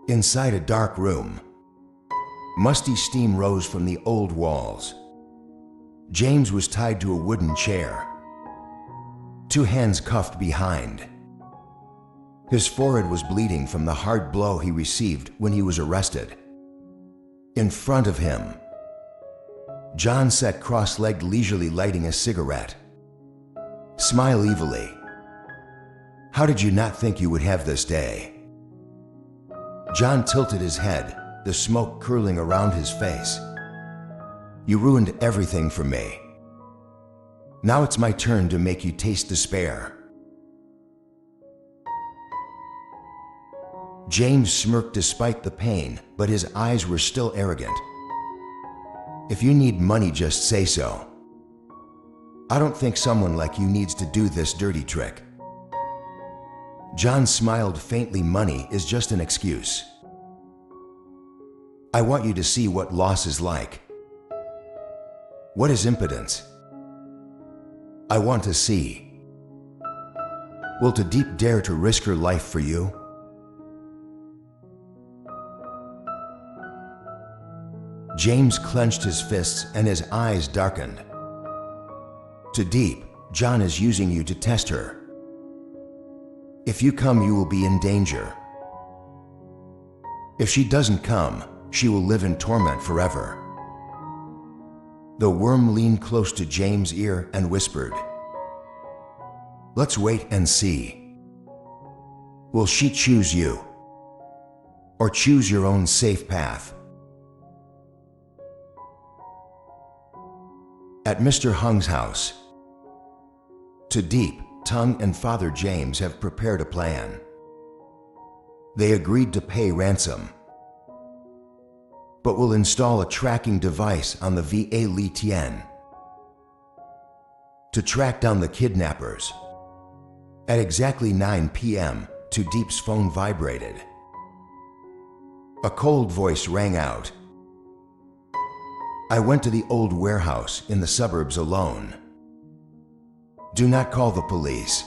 Inside a dark room, musty steam rose from the old walls. James was tied to a wooden chair, two hands cuffed behind. His forehead was bleeding from the hard blow he received when he was arrested. In front of him, John sat cross-legged, leisurely lighting a cigarette. Smile evilly. How did you not think you would have this day? John tilted his head, the smoke curling around his face. You ruined everything for me. Now it's my turn to make you taste despair. James smirked despite the pain, but his eyes were still arrogant. If you need money, just say so. I don't think someone like you needs to do this dirty trick. John smiled faintly. Money is just an excuse. I want you to see what loss is like. What is impotence? I want to see. Will Tu Diep dare to risk her life for you? James clenched his fists and his eyes darkened. Tu Diep, John is using you to test her. If you come, you will be in danger. If she doesn't come, she will live in torment forever. The worm leaned close to James' ear and whispered, let's wait and see. Will she choose you? Or choose your own safe path? At Mr. Hung's house, Tu Diep, Tung, and Father James have prepared a plan. They agreed to pay ransom, but will install a tracking device on the lytutien to track down the kidnappers. At exactly 9 p.m., Tu Diep's phone vibrated. A cold voice rang out. I went to the old warehouse in the suburbs alone. Do not call the police.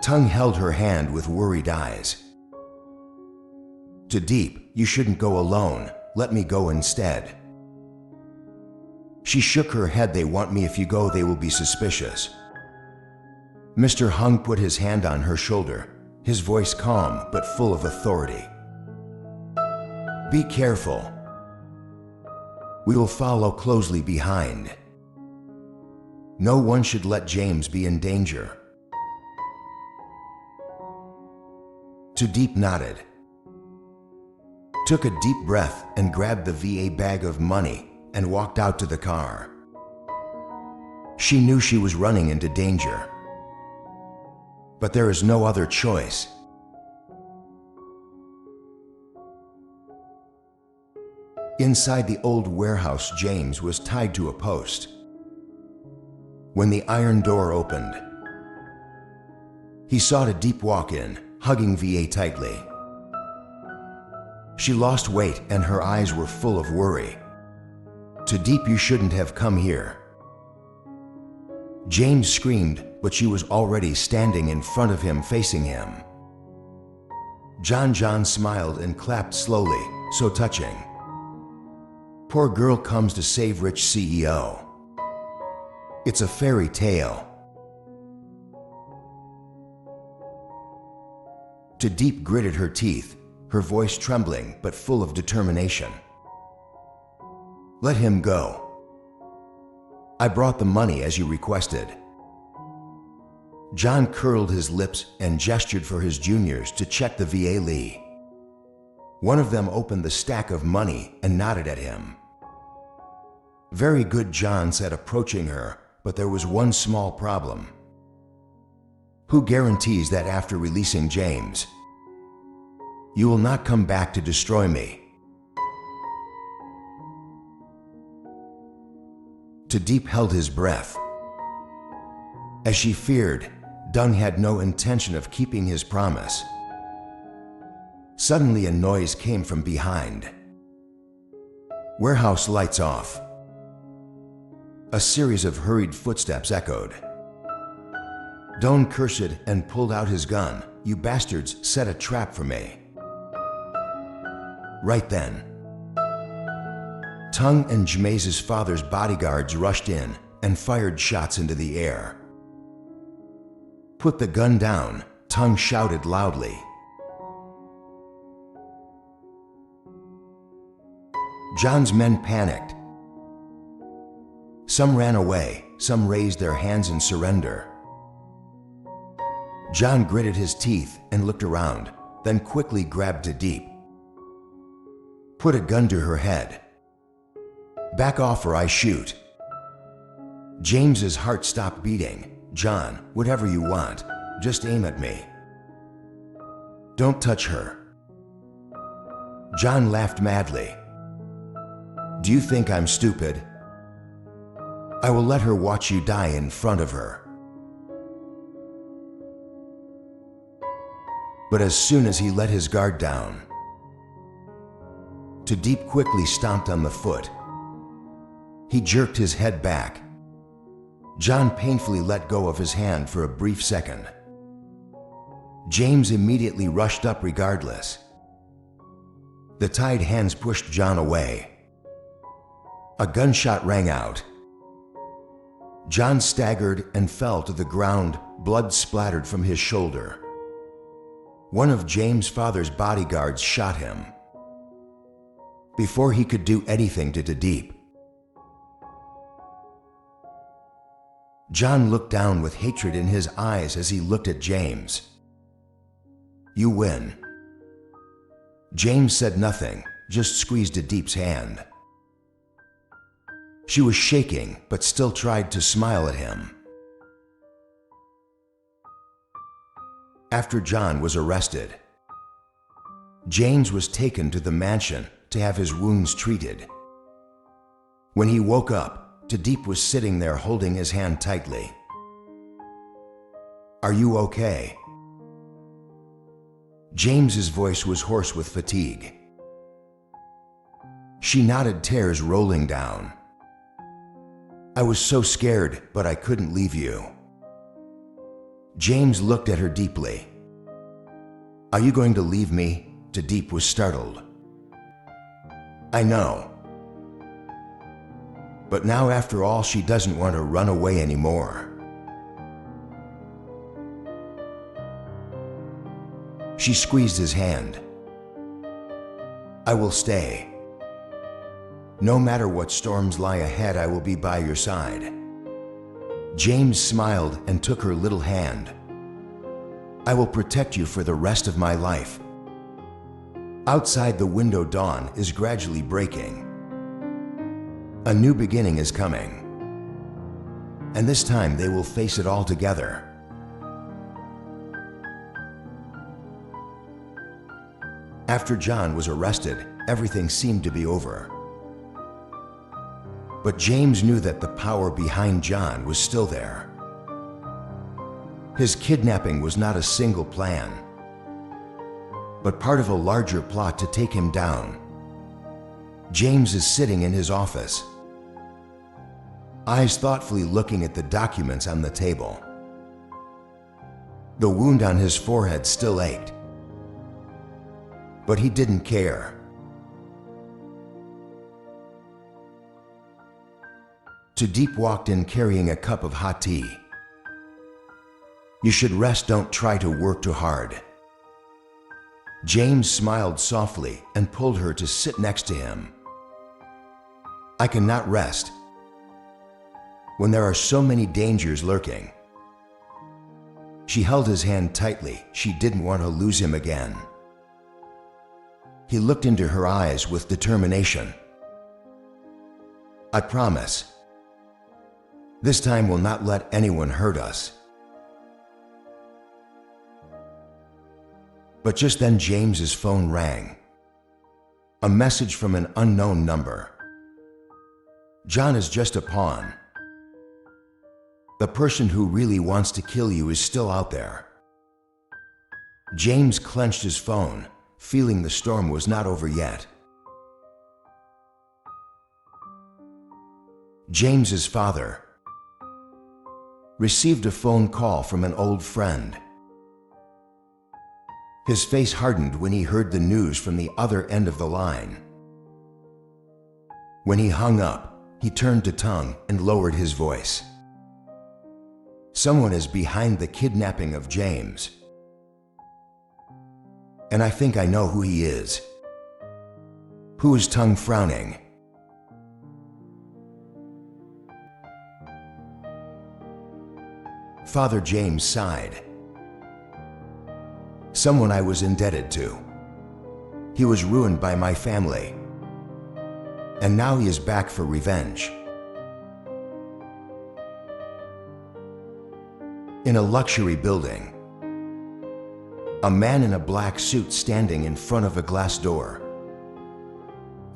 Tung held her hand with worried eyes. Tu Diep, you shouldn't go alone. Let me go instead. She shook her head. They want me. If you go, they will be suspicious. Mr. Hung put his hand on her shoulder, his voice calm but full of authority. Be careful. We will follow closely behind. No one should let James be in danger. Tu Diep nodded, took a deep breath and grabbed the VA bag of money and walked out to the car. She knew she was running into danger, but there is no other choice. Inside the old warehouse, James was tied to a post. When the iron door opened, he saw Tu Diep walk in, hugging VA tightly. She lost weight and her eyes were full of worry. Tu Diep, you shouldn't have come here. James screamed, but she was already standing in front of him, facing him. John smiled and clapped slowly, so touching. Poor girl comes to save rich CEO. It's a fairy tale. Tu Diep gritted her teeth, her voice trembling but full of determination. Let him go. I brought the money as you requested. John curled his lips and gestured for his juniors to check the VA. One of them opened the stack of money and nodded at him. Very good, John said, approaching her, but there was one small problem. Who guarantees that after releasing James, you will not come back to destroy me? Tu Diep held his breath. As she feared, Dung had no intention of keeping his promise. Suddenly a noise came from behind. Warehouse lights off. A series of hurried footsteps echoed. Dung cursed and pulled out his gun, you bastards set a trap for me." Right then, Tung and Jmai's father's bodyguards rushed in and fired shots into the air. "Put the gun down," Tung shouted loudly. John's men panicked. Some ran away, some raised their hands in surrender. John gritted his teeth and looked around, then quickly grabbed Diep. "Put a gun to her head. Back off or I shoot." James's heart stopped beating. "John, whatever you want, just aim at me. Don't touch her." John laughed madly. "Do you think I'm stupid? I will let her watch you die in front of her." But as soon as he let his guard down, Diep quickly stomped on the foot. He jerked his head back. John painfully let go of his hand for a brief second. James immediately rushed up regardless. The tied hands pushed John away. A gunshot rang out. John staggered and fell to the ground, blood splattered from his shoulder. One of James' father's bodyguards shot him. Before he could do anything to Diep, John looked down with hatred in his eyes as he looked at James. "You win." James said nothing, just squeezed Diep's hand. She was shaking, but still tried to smile at him. After John was arrested, James was taken to the mansion to have his wounds treated. When he woke up, Diep was sitting there holding his hand tightly. "Are you okay?" James's voice was hoarse with fatigue. She nodded, tears rolling down. "I was so scared, but I couldn't leave you." James looked at her deeply. "Are you going to leave me?" Diep was startled. "I know. But now after all, she doesn't want to run away anymore." She squeezed his hand. "I will stay. No matter what storms lie ahead, I will be by your side." James smiled and took her little hand. "I will protect you for the rest of my life." Outside the window, dawn is gradually breaking. A new beginning is coming. And this time they will face it all together. After John was arrested, everything seemed to be over. But James knew that the power behind John was still there. His kidnapping was not a single plan, but part of a larger plot to take him down. James is sitting in his office, eyes thoughtfully looking at the documents on the table. The wound on his forehead still ached, but he didn't care. Diep walked in carrying a cup of hot tea. "You should rest, don't try to work too hard." James smiled softly and pulled her to sit next to him. "I cannot rest when there are so many dangers lurking." She held his hand tightly. She didn't want to lose him again. He looked into her eyes with determination. "I promise. This time we'll not let anyone hurt us." But just then James's phone rang. A message from an unknown number. "John is just a pawn. The person who really wants to kill you is still out there." James clenched his phone, feeling the storm was not over yet. James's father received a phone call from an old friend. His face hardened when he heard the news from the other end of the line. When he hung up, he turned to Tongue and lowered his voice. Someone is behind the kidnapping of James. And I think I know who he is. Who is Tongue frowning? Father James sighed. Someone I was indebted to. He was ruined by my family. And now he is back for revenge. In a luxury building, a man in a black suit standing in front of a glass door,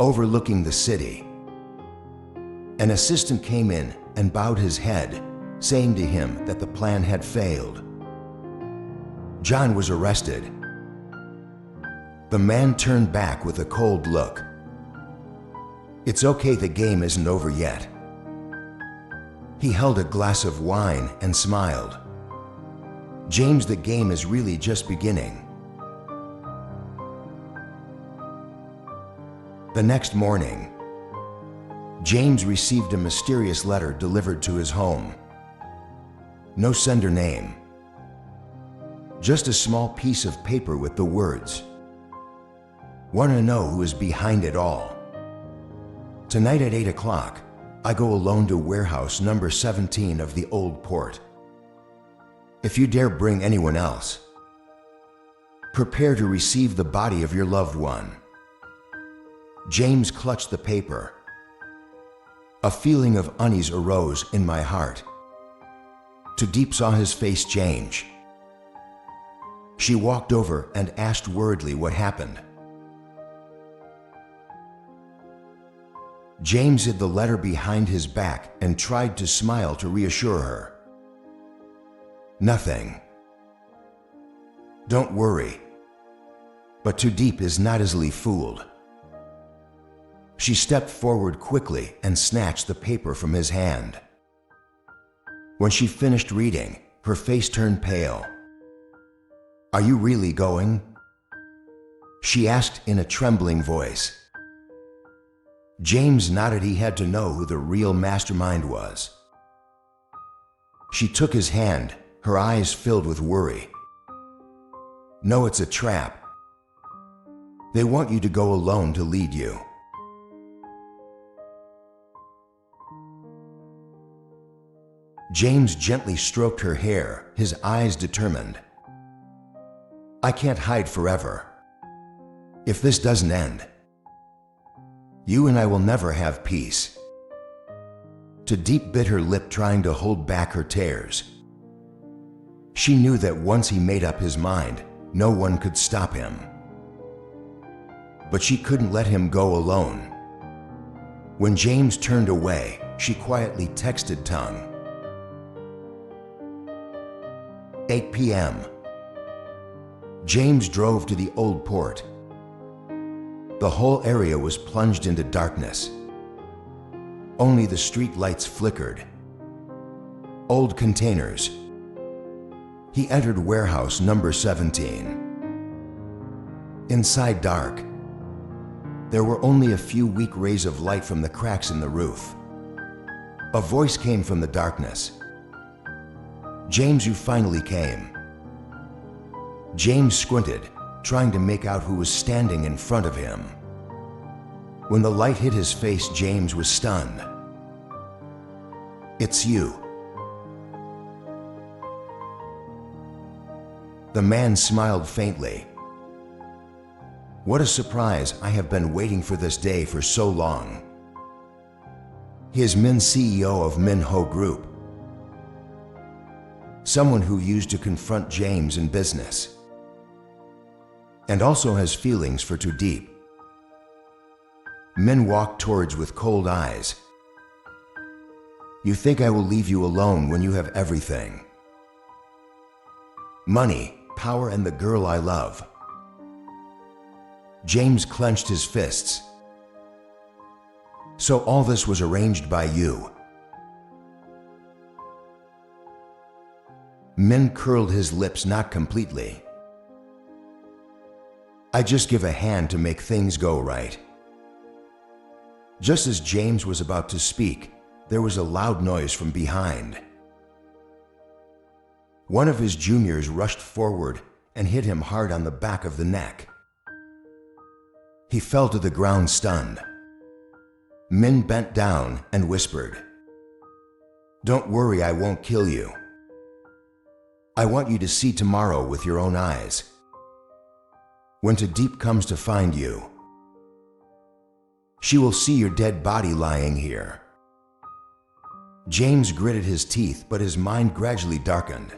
overlooking the city. An assistant came in and bowed his head, saying to him that the plan had failed. John was arrested. The man turned back with a cold look. It's okay, the game isn't over yet. He held a glass of wine and smiled. James, the game is really just beginning. The next morning, James received a mysterious letter delivered to his home. No sender name. Just a small piece of paper with the words, "Want to know who is behind it all? Tonight at 8 o'clock, I go alone to warehouse number 17 of the Old Port. If you dare bring anyone else, prepare to receive the body of your loved one." James clutched the paper. A feeling of unease arose in my heart. Tu Diep saw his face change. She walked over and asked worriedly what happened. James hid the letter behind his back and tried to smile to reassure her. Nothing. Don't worry. But Tu Diep is not easily fooled. She stepped forward quickly and snatched the paper from his hand. When she finished reading, her face turned pale. "Are you really going?" she asked in a trembling voice. James nodded. He had to know who the real mastermind was. She took his hand, her eyes filled with worry. "No, it's a trap. They want you to go alone to lead you." James gently stroked her hair, his eyes determined. "I can't hide forever. If this doesn't end, you and I will never have peace." Tu Diep bit her lip, trying to hold back her tears. She knew that once he made up his mind, no one could stop him. But she couldn't let him go alone. When James turned away, she quietly texted Tongue. 8 p.m. James drove to the Old Port. The whole area was plunged into darkness. Only the street lights flickered. Old containers. He entered warehouse number 17. Inside, dark. There were only a few weak rays of light from the cracks in the roof. A voice came from the darkness. "James, you finally came." James squinted, trying to make out who was standing in front of him. When the light hit his face, James was stunned. "It's you." The man smiled faintly. "What a surprise. I have been waiting for this day for so long." He is Min's CEO of Min Ho Group. Someone who used to confront James in business. And also has feelings for Tu Diep. Min walked towards with cold eyes. "You think I will leave you alone when you have everything? Money, power, and the girl I love." James clenched his fists. "So all this was arranged by you?" Min curled his lips, not completely. I just give a hand to make things go right." Just as James was about to speak, there was a loud noise from behind. One of his juniors rushed forward and hit him hard on the back of the neck. He fell to the ground stunned. Min bent down and whispered, "Don't worry, I won't kill you. I want you to see tomorrow with your own eyes. When Diep comes to find you, she will see your dead body lying here." James gritted his teeth, but his mind gradually darkened.